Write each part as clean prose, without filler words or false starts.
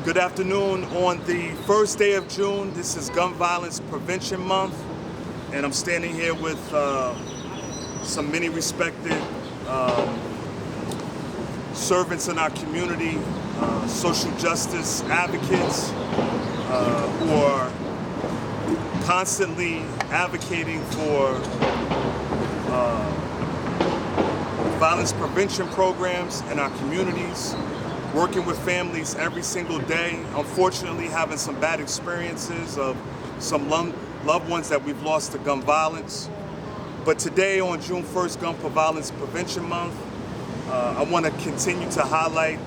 Good afternoon. On the first day of June, this is Gun Violence Prevention Month, and I'm standing here with some many respected servants in our community, social justice advocates who are constantly advocating for violence prevention programs in our communities, working with families every single day, unfortunately having some bad experiences of some loved ones that we've lost to gun violence. But today on June 1st, Gun Violence Prevention Month, I want to continue to highlight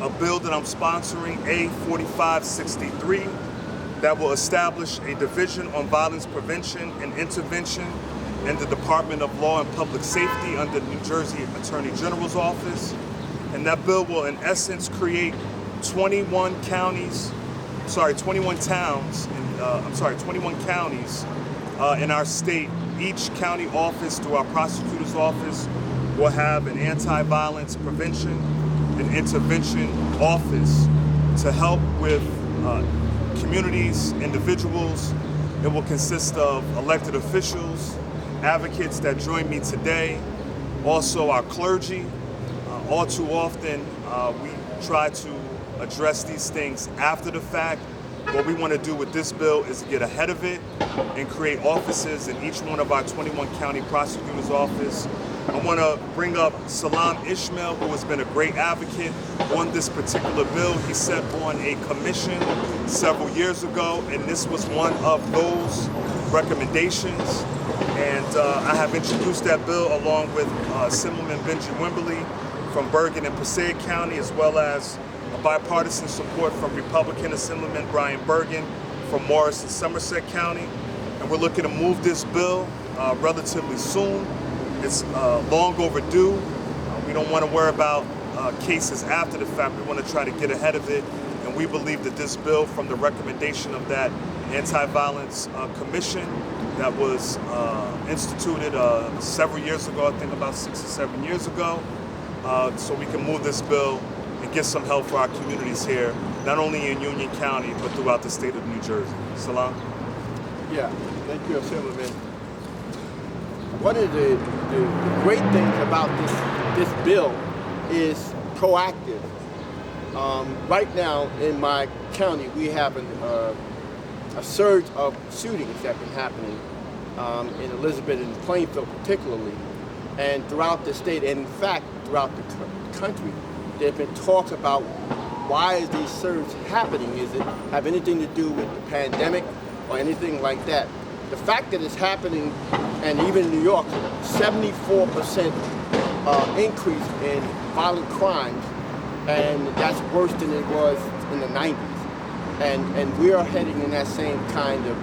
a bill that I'm sponsoring, A4563, that will establish a division on violence prevention and intervention in the Department of Law and Public Safety under the New Jersey Attorney General's office. And that bill will, in essence, create 21 towns, in 21 counties in our state. Each county office, through our prosecutor's office, will have an anti-violence prevention and intervention office to help with communities, individuals. It will consist of elected officials, advocates that join me today, also our clergy. All too often, we try to address these things after the fact. What we want to do with this bill is get ahead of it and create offices in each one of our 21 county prosecutors' office. I want to bring up Salam Ishmael, who has been a great advocate on this particular bill. He sat on a commission several years ago, and this was one of those recommendations. And I have introduced that bill along with Assemblyman Benji Wimberly from Bergen and Passaic County, as well as a bipartisan support from Republican Assemblyman Brian Bergen from Morris and Somerset County. And we're looking to move this bill relatively soon. It's long overdue. We don't want to worry about cases after the fact. We want to try to get ahead of it. And we believe that this bill, from the recommendation of that anti-violence commission that was instituted several years ago, I think about 6 or 7 years ago, so we can move this bill and get some help for our communities here, not only in Union County, but throughout the state of New Jersey. Salam? Yeah, thank you, Assemblyman. One of the great things about this bill is proactive. Right now in my county, we have a surge of shootings that have been happening in Elizabeth and Plainfield particularly, and throughout the state, and in fact, throughout the country. There have been talk about why is these surges happening? Is it have anything to do with the pandemic or anything like that? The fact that it's happening, and even in New York, 74% increase in violent crimes, and that's worse than it was in the 90s. And we are heading in that same kind of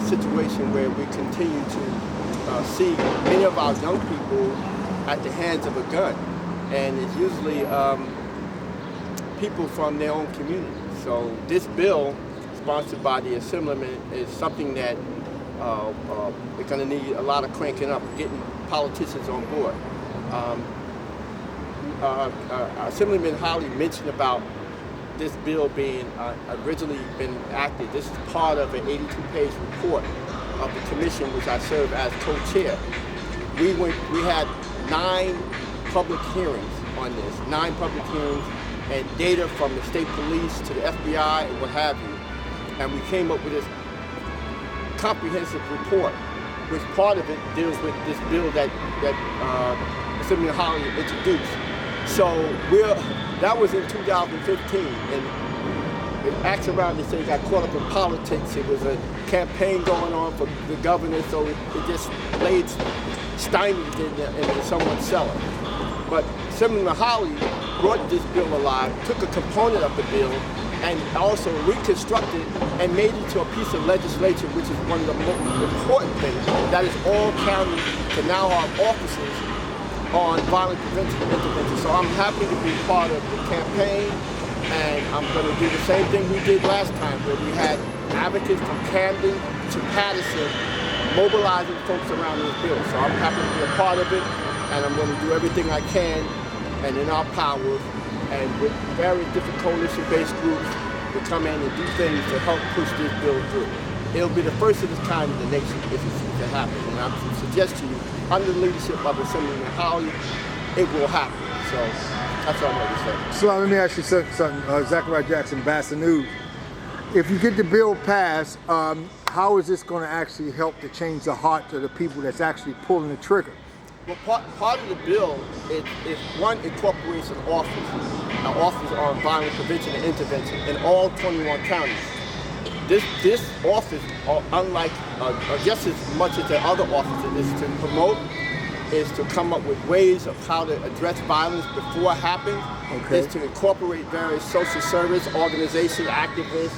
situation where we continue to see many of our young people at the hands of a gun. And it's usually people from their own community. So this bill, sponsored by the Assemblyman, is something that we're going to need a lot of cranking up, getting politicians on board. Assemblyman Holley mentioned about this bill being originally been acted. This is part of an 82-page report of the commission, which I serve as co-chair. We had 9 public hearings on this, 9 public hearings, and data from the state police to the FBI and what have you. And we came up with this comprehensive report, which part of it deals with this bill that Assemblyman Holley introduced. So that was in 2015, and it acts around this thing got caught up in politics. It was a campaign going on for the governor, so it just laid stymied in someone's cellar. But Assemblyman Holley brought this bill alive, took a component of the bill, and also reconstructed and made it to a piece of legislation, which is one of the most important things. That is, all counties can now have offices on violent prevention and intervention. So I'm happy to be part of the campaign, and I'm going to do the same thing we did last time, where we had advocates from Camden to Patterson mobilizing folks around this bill. So I'm happy to be a part of it, and I'm going to do everything I can and in our power and with various different coalition-based groups to come in and do things to help push this bill through. It'll be the first of its kind in the nation if it happens. And I suggest to you, under the leadership of Assemblyman Holley, it will happen. So that's all I'm going to say. So let me ask you something, Zachariah Jackson, Baton News. If you get the bill passed, how is this going to actually help to change the hearts of the people that's actually pulling the trigger? Well, part of the bill is one, incorporates an office on violence prevention and intervention in all 21 counties. This office, unlike just as much as the other offices, is to promote, is to come up with ways of how to address violence before it happens, is to incorporate various social service organizations, activists,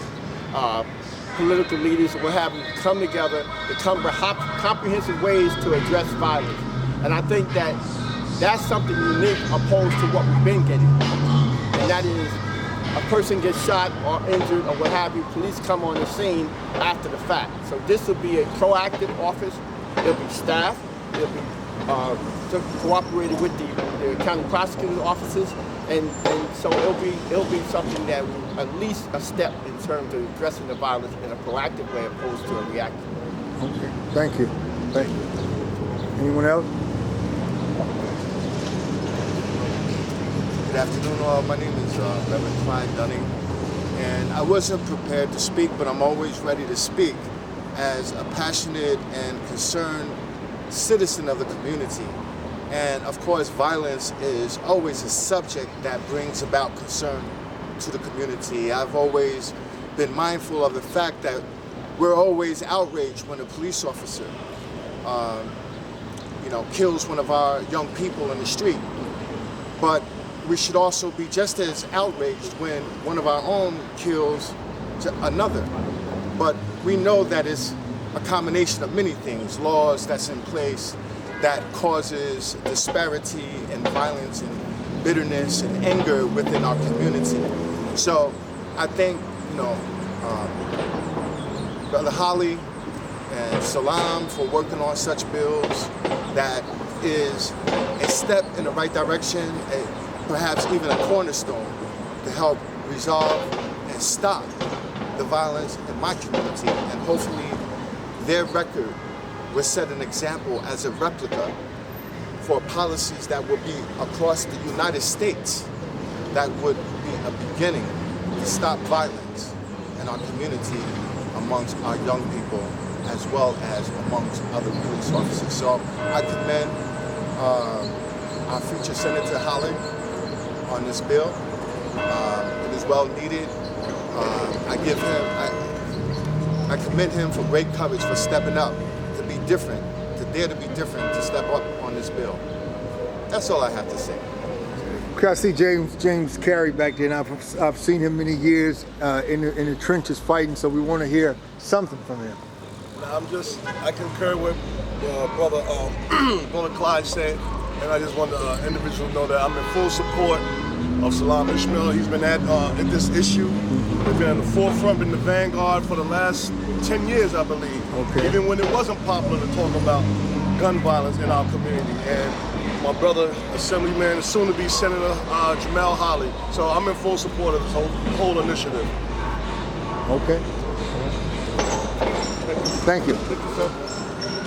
political leaders, and what have you, come together to come with comprehensive ways to address violence. And I think that that's something unique opposed to what we've been getting. And that is, a person gets shot or injured or what have you, police come on the scene after the fact. So this will be a proactive office. It'll be staffed. It'll be cooperated with the county prosecutor's offices, and so it'll be something that will at least a step in terms of addressing the violence in a proactive way opposed to a reactive way. Okay, thank you. Thank you. Anyone else? Good afternoon, my name is Reverend Clyde Dunning, and I wasn't prepared to speak, but I'm always ready to speak as a passionate and concerned citizen of the community. And of course, violence is always a subject that brings about concern to the community. I've always been mindful of the fact that we're always outraged when a police officer kills one of our young people in the street. But we should also be just as outraged when one of our own kills another. But we know that it's a combination of many things, laws that's in place that causes disparity and violence and bitterness and anger within our community. So I think, Brother Holley and Salam for working on such bills that is a step in the right direction, perhaps even a cornerstone to help resolve and stop the violence in my community. And hopefully their record will set an example as a replica for policies that will be across the United States that would be a beginning to stop violence in our community amongst our young people as well as amongst other police officers. So I commend our future Senator Holley on this bill. It is well needed. I commend him for great courage for stepping up, to be different, to dare to be different, to step up on this bill. That's all I have to say. Okay, I see James Carey back there, and I've seen him many years in the trenches fighting, so we want to hear something from him. I concur with Brother Clyde said, and I just want the individual to know that I'm in full support of Salam Ishmael. He's been at this issue. We've been in the forefront, in the vanguard for the last 10 years, I believe. Okay. Even when it wasn't popular to talk about gun violence in our community. And my brother, Assemblyman, soon-to-be Senator Jamel Holley. So I'm in full support of this whole initiative. Okay. Thank you. Thank you, sir.